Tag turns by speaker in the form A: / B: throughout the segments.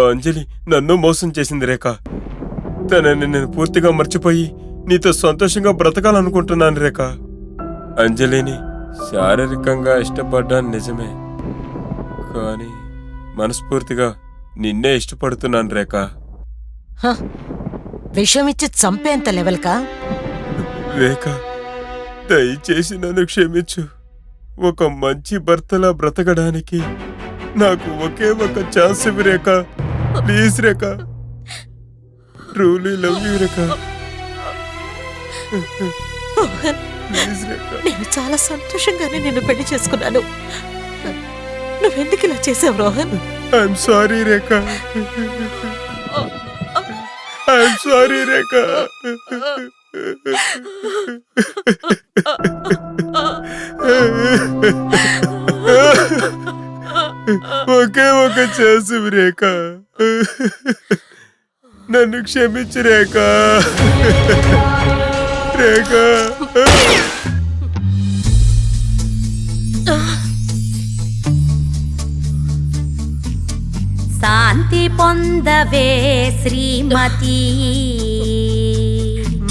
A: అంజలి నన్ను మోసం చేసింది రేఖ. తనని నేను పూర్తిగా మర్చిపోయి నీతో సంతోషంగా బ్రతకాలనుకుంటున్నాను రేఖ. అంజలిని శారీరకంగా ఇష్టపడ్డాను నిజమే, కానీ మనస్ఫూర్తిగా నిన్నే ఇష్టపడుతున్నాను రేఖ.
B: విషమిచ్చి చంపేంత లెవెల్కా?
A: రేఖ, దయచేసి నన్ను క్షమించు. ఒక మంచి భర్తలా బ్రతకడానికి నాకు ఒకే ఒక ఛాన్స్ ఇవ్వు Rekha. Please Rekha, truly love you Rekha. Please Rekha.
B: నేను చాలా సంతోషంగానే నిన్ను పెళ్లి చేసుకున్నాను. నువ్వెందుకు ఇలా చేసావు Rohan?
A: I'm sorry Rekha. I'm sorry Rekha. ఒకే ఒక ఛాన్స్ రేఖ. నన్ను క్షమించు రేఖ. రేఖ,
C: శాంతి పొందవే శ్రీమతి,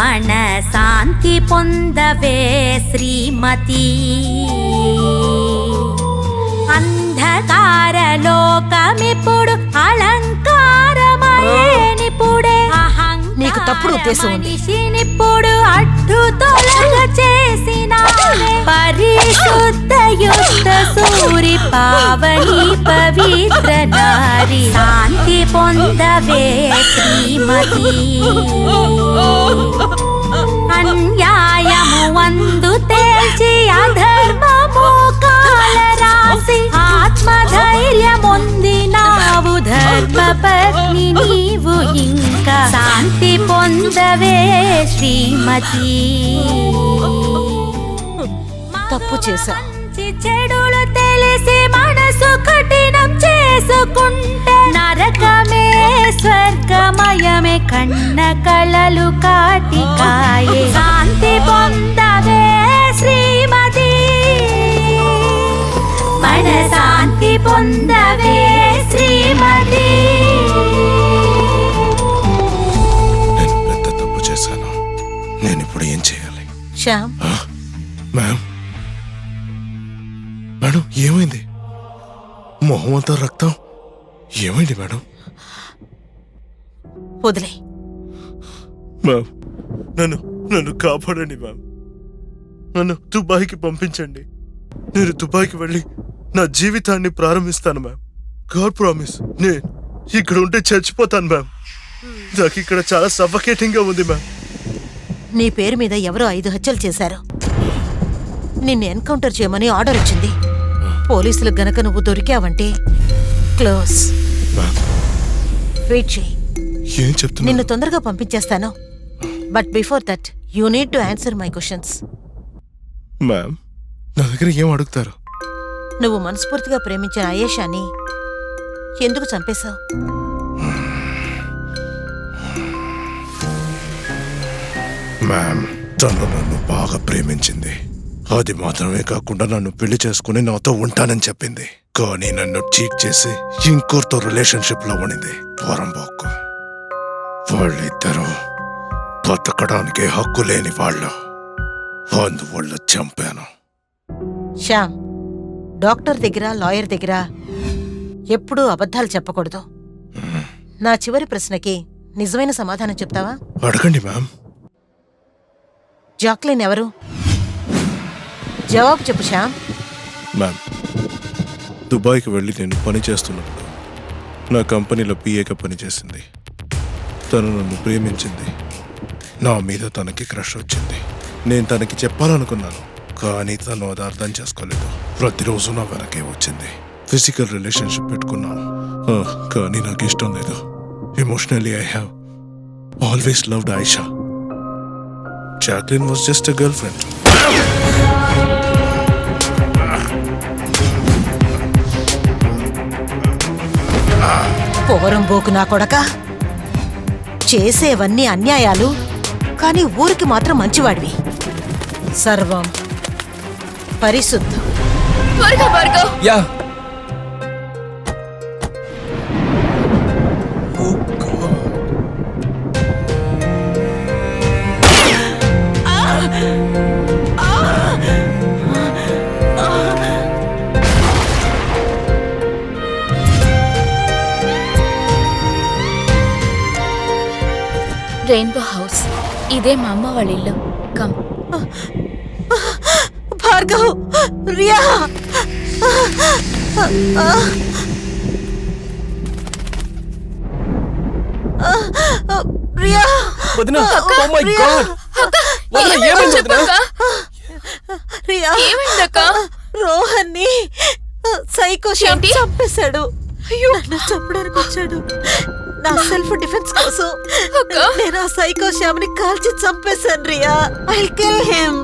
C: మన శాంతి పొందవే శ్రీమతి. అంధకార లోకమిప్పుడు అలంకారమయేనిప్పుడే
B: నీకు తప్పుడు ఉద్దేశం ఉంది.
C: మనిషినిప్పుడు అడ్డు తొలగ చేసిన పరిశుద్ధ యుద్ధ సూరి పావని పవిత్ర నారి. శాంతి పొందవే శ్రీమతి, అన్యాయము వందు తేల్చి అధర్మము కాల రాసి ఆత్మధైర్యమొందినావు ధర్మ పత్ని నీవు ఇంకా. శాంతి పొందవే శ్రీమతి.
B: తప్పు చేశా.
C: చెడులు తెలిసి మనసు కఠినం చేసుకుంటే నరకమే స్వర్గమయమే కన్న కళలు కాటికాయే. శాంతి పొందవే శ్రీమతి, మన శాంతి పొందవే శ్రీమతి.
D: నేను పెద్ద తప్పు చేశాను. నేను ఇప్పుడు ఏం చేయాలి?
B: శ్యామ్,
D: మేడం, మేడం ఏమైంది? మొహం అంతా రక్తం. ఏమైంది మేడం?
B: వదిలే.
D: మ్యామ్, నన్ను కాపాడండి మ్యామ్. నన్ను దుబాయ్కి పంపించండి. నేను దుబాయ్కి వెళ్ళి నా జీవితాన్ని ప్రారంభిస్తాను మ్యామ్. God promise. నేను ఇక్కడ ఉంటే చచ్చిపోతాను మ్యామ్. నాకు ఇక్కడ చాలా సఫకేటింగ్ గా ఉంది మ్యామ్.
B: నీ పేరు మీద ఎవరో 5 హత్యలు చేశారు. నిన్ను ఎన్కౌంటర్ చేయమని ఆర్డర్ వచ్చింది. పోలీసులు గనక నువ్వు దొరికావంటే క్లోజ్. వెయిట్ చేయి,
D: ఏం చెప్తున్నా?
B: నిన్ను తొందరగా పంపించేస్తాను. But before that you need to answer my questions.
D: Ma'am, నా దగ్గర ఏం అడుగుతారు?
B: నువ్వు మనస్ఫూర్తిగా ప్రేమించిన ఆయేషాని ఎందుకు చంపేశావు?
D: మ్యామ్, తను నన్ను బాగా ప్రేమించింది. అది మాత్రమే కాకుండా నన్ను పెళ్లి చేసుకుని నాతో ఉంటానని చెప్పింది. కానీ నన్ను చీట్ చేసి ఇంకోరితో రిలేషన్షిప్ లో ఉండింది. పోరంబోకు. వాళ్ళిద్దరూ బతకడానికి హక్కు లేని వాళ్ళు. అందువల్ల చంపాను.
B: శ్యామ్, డాక్టర్ దగ్గర లాయర్ దగ్గర ఎప్పుడూ అబద్ధాలు చెప్పకూడదు. నా చివరి ప్రశ్నకి నిజమైన సమాధానం చెప్తావా?
D: అడగండి మ్యామ్.
B: జాక్లిన్ ఎవరు? జవాబు చెప్పు శ్యామ్.
D: మ్యామ్, దుబాయ్కి వెళ్ళి నేను పని చేస్తున్నప్పుడు నా కంపెనీలో పిఏగా పనిచేసింది. తను నన్ను ప్రేమించింది. నా మీద తనకి క్రష్ వచ్చింది. నేను తనకి చెప్పాలనుకున్నాను, కానీ తను అది అర్థం చేసుకోలేదు. ప్రతిరోజు నా వెనకే వచ్చింది. ఫిజికల్ రిలేషన్షిప్ పెట్టుకున్నాను, కానీ నాకు ఇష్టం లేదు. Emotionally I have always loved Ayesha. Jacqueline was just a girlfriend.
B: పోరంబోకు నా కొడక. చేసేవన్నీ అన్యాయాలు, కానీ ఊరికి మాత్రం మంచివాడివి. సర్వం పరిశుద్ధం.
E: Rainbow house. ఇదే మా అమ్మ వాళ్ళ ఇల్లు. కమ్.
B: భార్గవ్, రియా, రియా,
F: వదినా, oh my God! వదినా, ఏమైంది వదినా?
B: రియా,
E: ఏమైందక్క?
B: రోహన్ని సైకో శ్యామ్
E: ఏంటి?
B: చంపేశాడు. నన్ను చంపడానికి వచ్చాడు. నా సెల్ఫ్ డిఫెన్స్ కోసం నేను ఆ సైకో శ్యామ్ ని కాల్చి చంపేశాను. Riya, I kill him.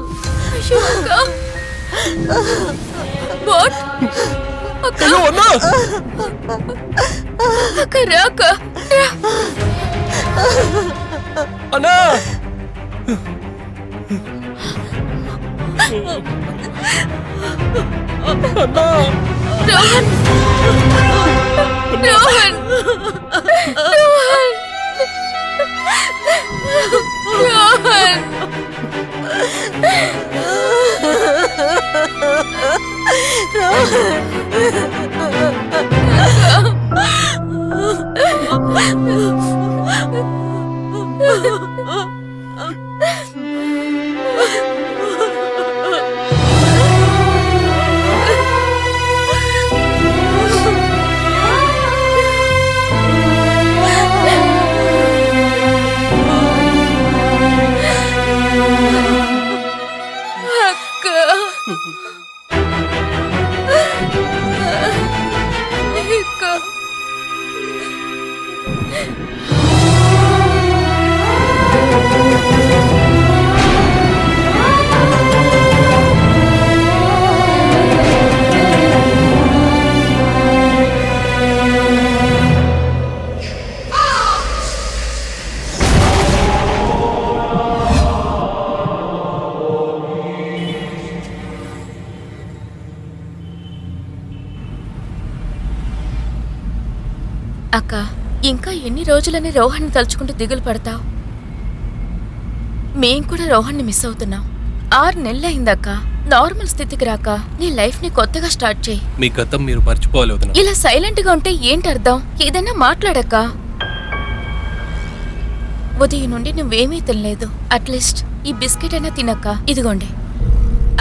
E: What? అక్క,
F: అయ్యో, వదినా!
E: అక్క రాక.
F: అన్నా! అన్నా!
E: రోహన్, రోహన్, రోహన్, రోహన్. అక్క, ఇంకా ఎన్ని రోజులని రోహన్ని తలుచుకుంటూ దిగులు పడతావు? మేం కూడా రోహన్ని మిస్ అవుతున్నాం. 6 నెలలైందక్క. నార్మల్ స్థితికి రాక నీ లైఫ్ ని కొత్తగా స్టార్ట్ చేయి.
F: మీ గతం మీరు మర్చిపోవాలి వదినా.
E: ఇలా సైలెంట్ గా ఉంటే ఏంటి అర్థం? ఏదైనా మాట్లాడక్క. ఉదయం నుండి నువ్వేమీ తినలేదు. అట్లీస్ట్ ఈ బిస్కెట్ అయినా తినక్క. ఇదిగోండి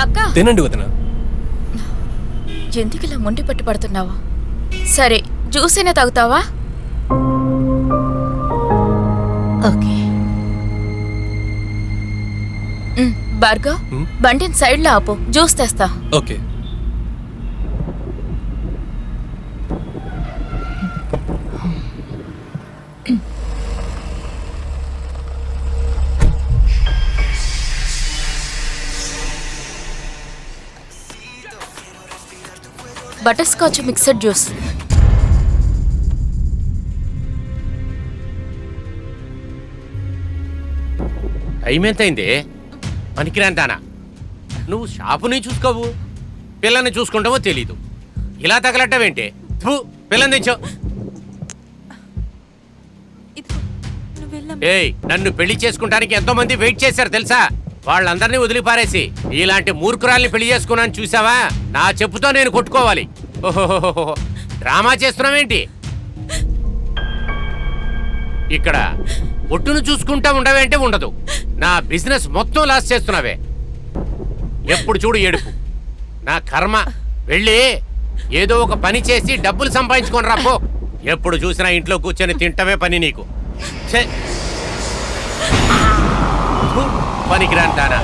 E: అక్క.
F: తినండి వదినా.
E: ఎందుకు ఇలా మొండి పట్టు పడుతున్నావా? సరే, జ్యూస్ అయినా తాగుతావా?
B: ఓకే.
E: భార్గవ్, బండిని సైడ్ లో ఆపు. జ్యూస్ తెస్తా.
F: Okay.
E: Butter scotch mixed juice.
G: Time ఎంత అయింది? పనికిరాంతానా? నువ్వు షాపుని చూసుకోవు, పిల్లని చూసుకుంటావో తెలీదు. ఇలా తగలట్టవేంటి? పిల్లని తెచ్చో. ఏయ్, నన్ను పెళ్లి చేసుకుంటానికి ఎంతో మంది వెయిట్ చేశారు తెలుసా? వాళ్ళందరినీ వదిలిపారేసి ఇలాంటి మూర్ఖురాల్ని పెళ్లి చేసుకున్నాను చూసావా? నా చెప్పుతో నేను కొట్టుకోవాలి. ఓహో, డ్రామా చేస్తున్నావేంటి? ఇక్కడ ఒట్టును చూసుకుంటా ఉండవేంటే ఉండదు. నా బిజినెస్ మొత్తం లాస్ చేస్తున్నావే. ఎప్పుడు చూడు ఏడుపు. నా కర్మ. వెళ్ళి ఏదో ఒక పని చేసి డబ్బులు సంపాదించుకొని రాపో. ఎప్పుడు చూసినా ఇంట్లో కూర్చొని తింటమే పని నీకు. పనికిరాంటానా?